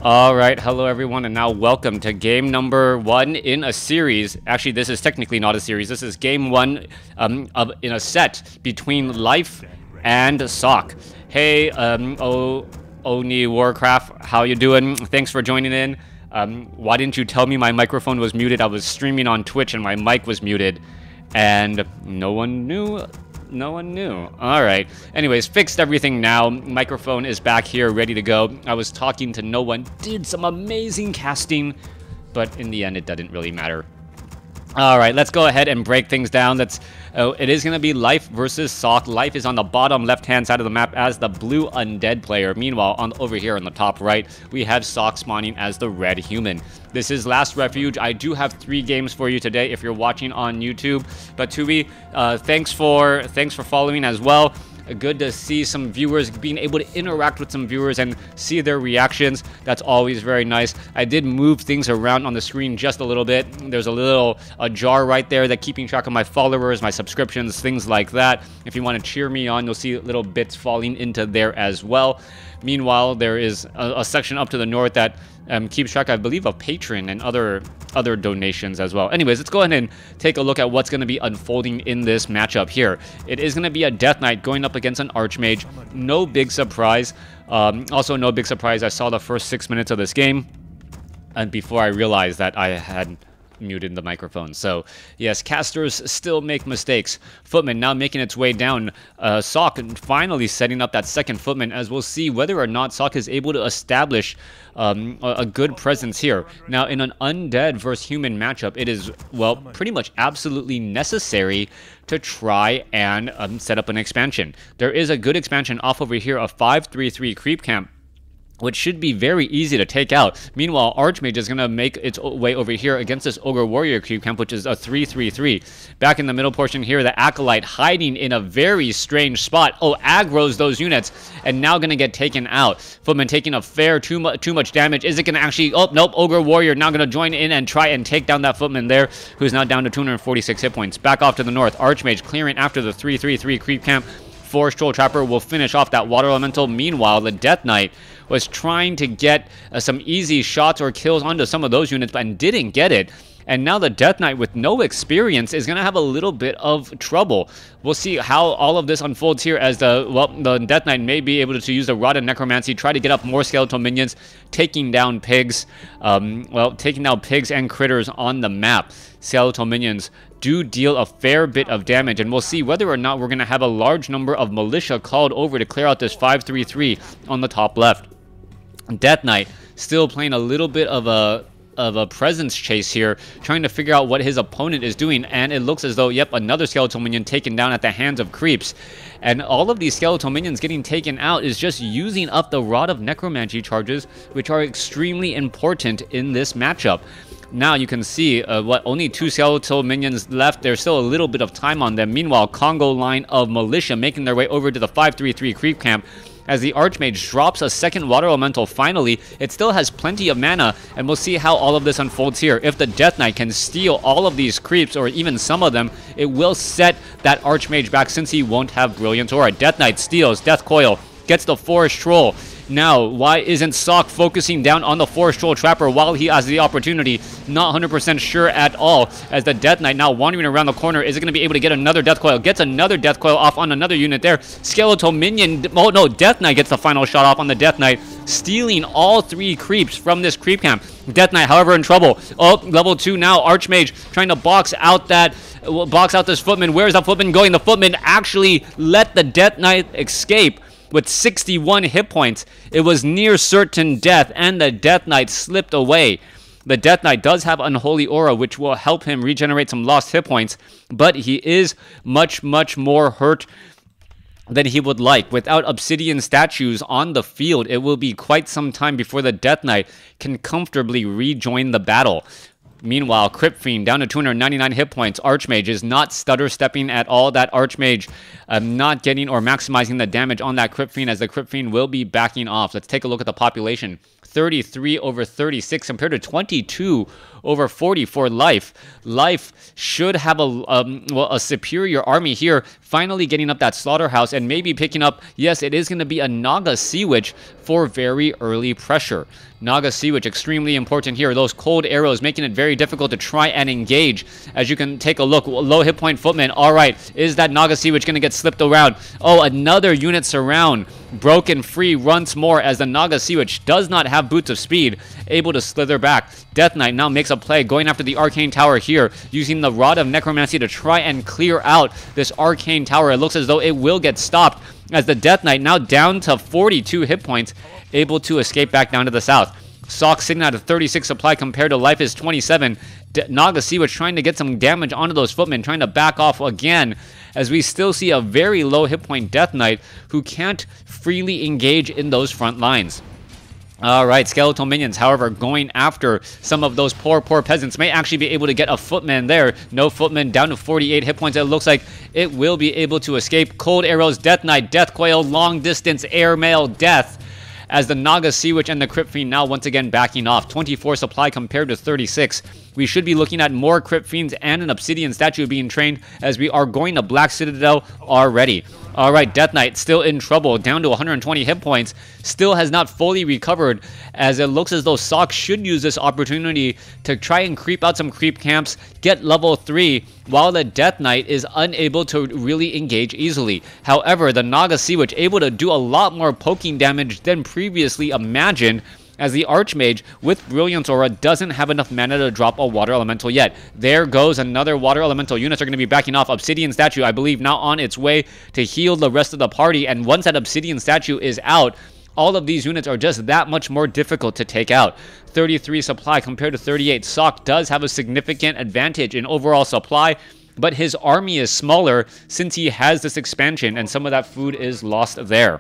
All right, hello everyone, and now welcome to game number 1 in a series. Actually, this is technically not a series. This is game 1 in a set between Life and Sock. Hey, Oni WarCraft, how you doing? Thanks for joining in. Why didn't you tell me my microphone was muted? I was streaming on Twitch and my mic was muted, and no one knew. No one knew. All right. Anyways, fixed everything now. Microphone is back here, ready to go. I was talking to no one. Did some amazing casting, but in the end, it didn't really matter. All right, let's go ahead and break things down. It is going to be Life versus Sock. Life is on the bottom left-hand side of the map as the blue Undead player. Meanwhile, over here on the top right, we have Sock spawning as the red human. This is Last Refuge. I do have 3 games for you today if you're watching on YouTube. But Tubi, thanks for following as well. Good to see some viewers, being able to interact with some viewers and see their reactions. That's always very nice. I did move things around on the screen just a little bit. There's a jar right there that keeping track of my followers, my subscriptions, things like that. If you want to cheer me on, you'll see little bits falling into there as well. Meanwhile, there is a section up to the north that keeps track, I believe, of Patreon and other donations as well. Anyways, let's go ahead and take a look at what's going to be unfolding in this matchup here. It is going to be a Death Knight going up against an Archmage. No big surprise. Also, no big surprise. I saw the first 6 minutes of this game, and before I realized that I had muted the microphone. So yes, casters still make mistakes. Footman now making its way down. Sock finally setting up that second footman, as we'll see whether or not Sock is able to establish a good presence here. Now, in an undead versus human matchup, it is, well, pretty much absolutely necessary to try and set up an expansion. There is a good expansion off over here, a 5-3-3 creep camp, which should be very easy to take out. Meanwhile, Archmage is going to make its way over here against this Ogre Warrior creep camp, which is a 3-3-3. Back in the middle portion here, the Acolyte hiding in a very strange spot. Oh, aggroes those units, and now going to get taken out. Footman taking a fair too much damage. Is it going to actually... Oh, nope. Ogre Warrior now going to join in and try and take down that Footman there, who's now down to 246 hit points. Back off to the north. Archmage clearing after the 3-3-3 creep camp. Forest Troll Trapper will finish off that Water Elemental. Meanwhile, the Death Knight was trying to get some easy shots or kills onto some of those units, and didn't get it. And now the Death Knight, with no experience, is going to have a little bit of trouble. We'll see how all of this unfolds here, as the Death Knight may be able to use the Rod of Necromancy, try to get up more skeletal minions, taking down pigs. Taking down pigs and critters on the map. Skeletal minions do deal a fair bit of damage, and we'll see whether or not we're going to have a large number of militia called over to clear out this 5-3-3 on the top left. Death Knight still playing a little bit of a presence chase here, trying to figure out what his opponent is doing, and it looks as though, yep, another skeletal minion taken down at the hands of creeps. And all of these skeletal minions getting taken out is just using up the Rod of Necromancy charges, which are extremely important in this matchup. Now you can see only 2 skeletal minions left. There's still a little bit of time on them. Meanwhile, Congo line of militia making their way over to the 5-3-3 creep camp. As the Archmage drops a second Water Elemental finally, it still has plenty of mana, and we'll see how all of this unfolds here. If the Death Knight can steal all of these creeps, or even some of them, it will set that Archmage back, since he won't have Brilliance Aura. Death Knight steals, Death Coil, gets the Forest Troll. Now, why isn't Sock focusing down on the Forest Troll Trapper while he has the opportunity? Not 100% sure at all, as the Death Knight now wandering around the corner. Is it going to be able to get another Death Coil? Gets another Death Coil off on another unit there. Skeletal Minion... Oh, no, Death Knight gets the final shot off on the Death Knight, stealing all 3 creeps from this creep camp. Death Knight, however, in trouble. Oh, level 2 now. Archmage trying to box out this Footman. Where is that Footman going? The Footman actually let the Death Knight escape with 61 hit points. It was near certain death, and the Death Knight slipped away. The Death Knight does have Unholy Aura, which will help him regenerate some lost hit points, but he is much more hurt than he would like. Without obsidian statues on the field, it will be quite some time before the Death Knight can comfortably rejoin the battle. Meanwhile, Crypt Fiend down to 299 hit points. Archmage is not stutter-stepping at all. That Archmage not getting or maximizing the damage on that Crypt Fiend, as the Crypt Fiend will be backing off. Let's take a look at the population. 33 over 36 compared to 22 over 40 for Life. Life should have a superior army here, finally getting up that slaughterhouse and maybe picking up, yes, it is going to be a Naga Sea Witch for very early pressure. Naga Sea Witch, extremely important here. Those cold arrows making it very difficult to try and engage. As you can take a look, low hit point footman. All right, is that Naga Sea Witch going to get slipped around? Oh, another unit surround. Broken free once more as the Naga Sea Witch does not have boots of speed, able to slither back. Death Knight now makes a play, going after the Arcane Tower here, using the Rod of Necromancy to try and clear out this Arcane Tower. It looks as though it will get stopped as the Death Knight now down to 42 hit points, able to escape back down to the south. Sock sitting at a 36 supply compared to Life is 27. Naga Sea Witch trying to get some damage onto those footmen, trying to back off again, as we still see a very low hit point Death Knight who can't freely engage in those front lines. Alright, skeletal minions, however, going after some of those poor peasants. May actually be able to get a footman there. No footman, down to 48 hit points. It looks like it will be able to escape. Cold arrows, Death Knight, Death Coil, long distance, airmail, death. As the Naga Sea Witch and the Crypt Fiend now once again backing off. 24 supply compared to 36. We should be looking at more Crypt Fiends and an Obsidian statue being trained, as we are going to Black Citadel already. Alright, Death Knight still in trouble, down to 120 hit points. Still has not fully recovered, as it looks as though Sock should use this opportunity to try and creep out some creep camps, get level 3, while the Death Knight is unable to really engage easily. However, the Naga Sea Witch able to do a lot more poking damage than previously imagined, as the Archmage with Brilliance Aura doesn't have enough mana to drop a Water Elemental yet. There goes another Water Elemental. Units are going to be backing off. Obsidian Statue, I believe, now on its way to heal the rest of the party, and once that Obsidian Statue is out, all of these units are just that much more difficult to take out. 33 supply compared to 38. Sock does have a significant advantage in overall supply, but his army is smaller since he has this expansion, and some of that food is lost there.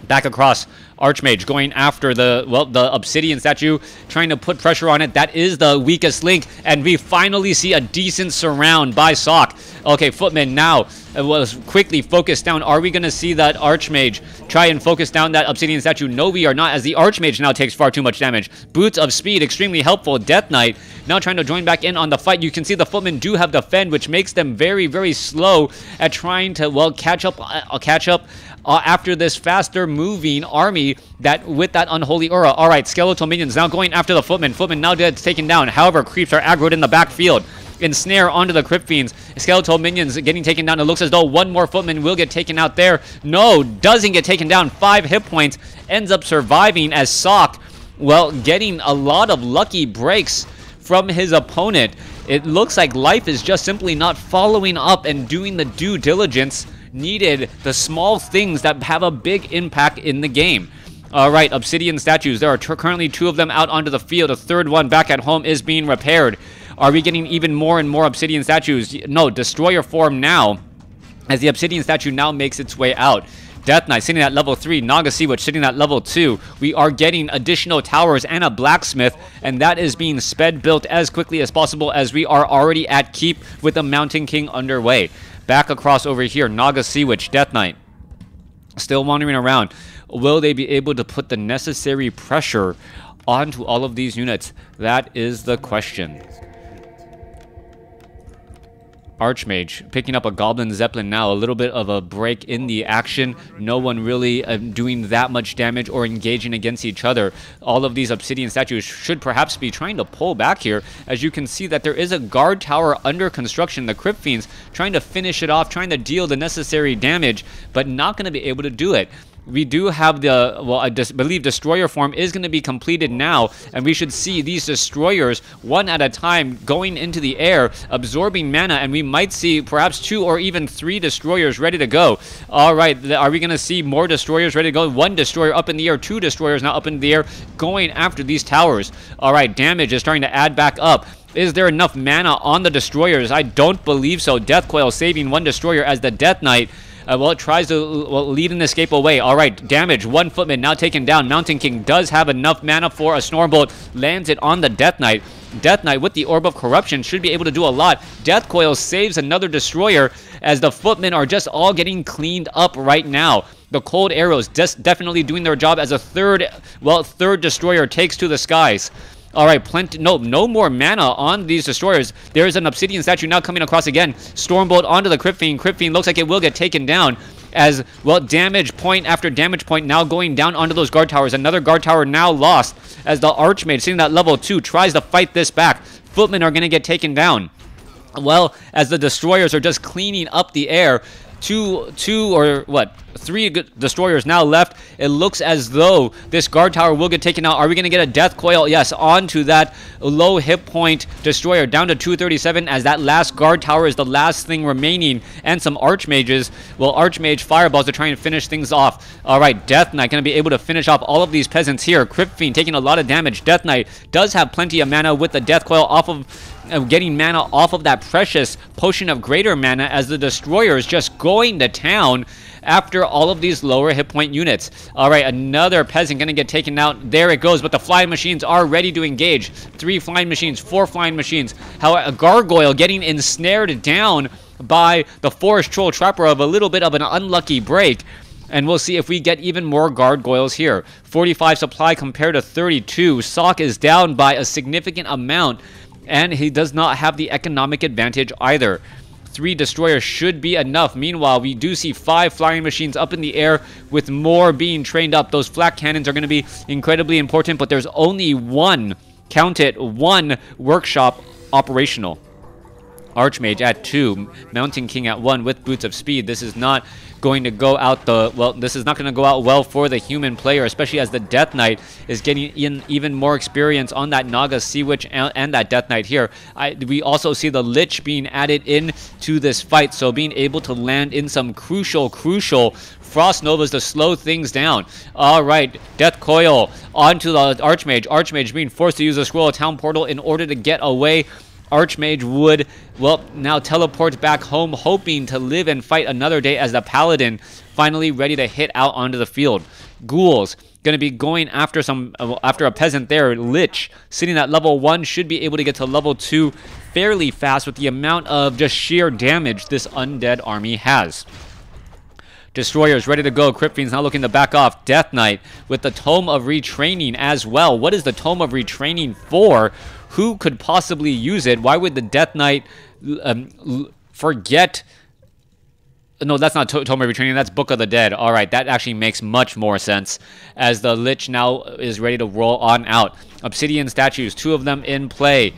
Back across, Archmage going after the Obsidian Statue, trying to put pressure on it. That is the weakest link, and we finally see a decent surround by Sock. Okay, Footman now was quickly focused down. Are we going to see that Archmage try and focus down that Obsidian Statue? No, we are not, as the Archmage now takes far too much damage. Boots of Speed, extremely helpful. Death Knight now trying to join back in on the fight. You can see the Footmen do have Defend, which makes them very, very slow at trying to, well, catch up after this faster moving army that with that unholy aura. All right, skeletal minions now going after the Footmen. Footmen now dead, taken down. However, creeps are aggroed in the backfield. Ensnare onto the Crypt Fiends. Skeletal minions getting taken down. It looks as though one more Footman will get taken out there. No, doesn't get taken down. 5 hit points. Ends up surviving as Sock, well, getting a lot of lucky breaks from his opponent. It looks like Life is just simply not following up and doing the due diligence needed, the small things that have a big impact in the game. Alright, Obsidian Statues. There are currently 2 of them out onto the field. A third one back at home is being repaired. Are we getting even more and more Obsidian Statues? No, Destroyer form now, as the Obsidian Statue now makes its way out. Death Knight sitting at level 3, Naga Sea Witch sitting at level 2. We are getting additional towers and a blacksmith, and that is being sped built as quickly as possible, as we are already at keep with the Mountain King underway. Back across over here, Naga Sea Witch, Death Knight still wandering around. Will they be able to put the necessary pressure onto all of these units? That is the question. Archmage picking up a Goblin Zeppelin now. A little bit of a break in the action. No one really doing that much damage or engaging against each other. All of these Obsidian Statues should perhaps be trying to pull back here, as you can see that there is a guard tower under construction. The Crypt Fiends trying to finish it off, trying to deal the necessary damage, but not going to be able to do it. We do have the, well, I believe Destroyer form is going to be completed now, and we should see these Destroyers one at a time going into the air, absorbing mana, and we might see perhaps 2 or even 3 Destroyers ready to go. All right, are we going to see more Destroyers ready to go? 1 Destroyer up in the air, 2 Destroyers now up in the air, going after these towers. All right, damage is starting to add back up. Is there enough mana on the Destroyers? I don't believe so. Death Coil saving 1 Destroyer as the Death Knight, well, it tries to lead an escape away. All right, damage. 1 Footman now taken down. Mountain King does have enough mana for a Stormbolt. Lands it on the Death Knight. Death Knight with the Orb of Corruption should be able to do a lot. Death Coil saves another Destroyer, as the Footmen are just all getting cleaned up right now. The cold arrows definitely doing their job as a third destroyer takes to the skies. All right, no more mana on these destroyers. There is an obsidian statue now coming across again. Stormbolt onto the Crypt Fiend. Crypt Fiend looks like it will get taken down as, well, damage point after damage point now going down onto those guard towers. Another guard tower now lost as the Archmage, sitting at level 2, tries to fight this back. Footmen are going to get taken down. Well, as the destroyers are just cleaning up the air, three destroyers now left. It looks as though this guard tower will get taken out. Are we going to get a death coil? Yes, onto that low hit point destroyer, down to 237, as that last guard tower is the last thing remaining, and some archmages. Well, archmage fireballs are trying to finish things off. All right, Death Knight going to be able to finish off all of these peasants here. Crypt Fiend taking a lot of damage. Death Knight does have plenty of mana with the death coil off of getting mana off of that precious potion of greater mana, as the destroyer is just going to town after all of these lower hit point units. All right, another peasant going to get taken out. There it goes, but the flying machines are ready to engage. 3 flying machines, 4 flying machines. However, a gargoyle getting ensnared down by the forest troll trapper of a little bit of an unlucky break. And we'll see if we get even more gargoyles here. 45 supply compared to 32. Sock is down by a significant amount, and he does not have the economic advantage either. 3 destroyers should be enough. Meanwhile, we do see 5 flying machines up in the air with more being trained up. Those flak cannons are going to be incredibly important, but there's only one, count it, one workshop operational. Archmage at 2, Mountain King at 1 with Boots of Speed. This is not going to go out this is not going to go out well for the human player, especially as the Death Knight is getting in even more experience on that Naga Sea Witch and that Death Knight here. We also see the Lich being added in to this fight, so being able to land in some crucial Frost Novas to slow things down. All right, Death Coil onto the Archmage. Archmage being forced to use the Scroll of Town Portal in order to get away. Archmage would, well, now teleport back home, hoping to live and fight another day as the Paladin finally ready to hit out onto the field. Ghouls going to be going after a peasant there. Lich sitting at level 1 should be able to get to level 2 fairly fast with the amount of just sheer damage this undead army has. Destroyers ready to go. Crypt Fiend's now looking to back off. Death Knight with the Tome of Retraining as well. What is the Tome of Retraining for? Who could possibly use it? Why would the Death Knight forget? No, that's not Tome of Retraining. That's Book of the Dead. All right, that actually makes much more sense, as the Lich now is ready to roll on out. Obsidian statues, 2 of them in play.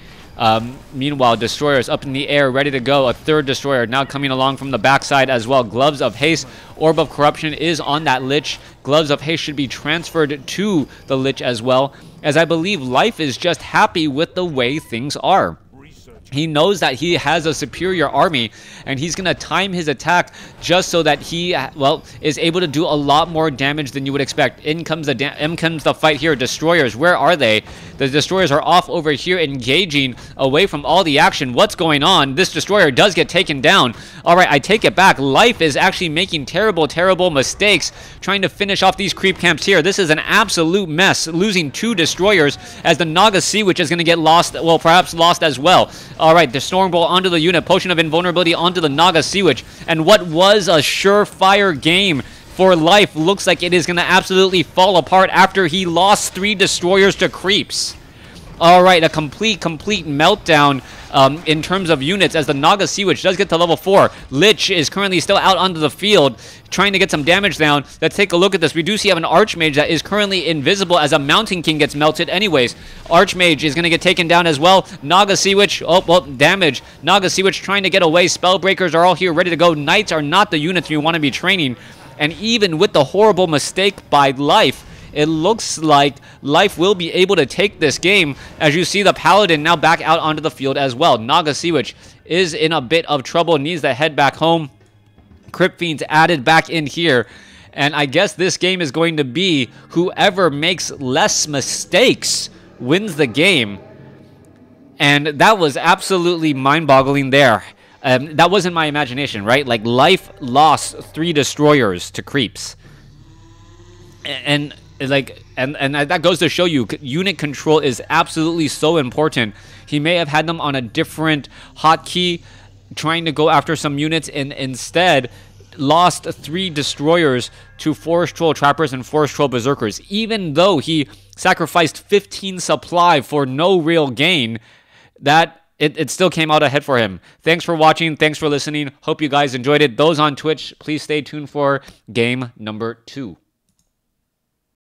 Meanwhile, destroyers up in the air, ready to go. A 3rd destroyer now coming along from the backside as well. Gloves of Haste, Orb of Corruption is on that Lich. Gloves of Haste should be transferred to the Lich as well, as I believe Life is just happy with the way things are. He knows that he has a superior army, and he's going to time his attack just so that he, well, is able to do a lot more damage than you would expect. In comes the fight here. Destroyers, where are they? The destroyers are off over here engaging away from all the action. What's going on? This destroyer does get taken down. All right, I take it back. Life is actually making terrible mistakes trying to finish off these creep camps here. This is an absolute mess, losing 2 destroyers as the Naga Sea Witch is going to get lost, well, perhaps lost as well. All right, the Stormbolt onto the unit, Potion of Invulnerability onto the Naga Sea Witch, and what was a surefire game for Life looks like it is going to absolutely fall apart after he lost 3 destroyers to creeps. All right, a complete meltdown in terms of units as the Naga Sea Witch does get to level 4. Lich is currently still out onto the field trying to get some damage down. Let's take a look at this. We do see have an Archmage that is currently invisible as a Mountain King gets melted anyways. Archmage is going to get taken down as well. Naga Sea Witch, oh, well, damage. Naga Sea Witch trying to get away. Spellbreakers are all here ready to go. Knights are not the units you want to be training. And even with the horrible mistake by Life, it looks like Life will be able to take this game, as you see the Paladin now back out onto the field as well. Naga Sea Witch is in a bit of trouble, needs to head back home. Crypt Fiend's added back in here, and I guess this game is going to be whoever makes less mistakes wins the game. And that was absolutely mind-boggling there. That wasn't my imagination, right? Like, Life lost 3 destroyers to creeps. And that goes to show you, unit control is absolutely so important. He may have had them on a different hotkey, trying to go after some units, and instead lost 3 destroyers to Forest Troll Trappers and Forest Troll Berserkers, even though he sacrificed 15 supply for no real gain, that it still came out ahead for him. Thanks for watching. Thanks for listening. Hope you guys enjoyed it. Those on Twitch, please stay tuned for game number 2.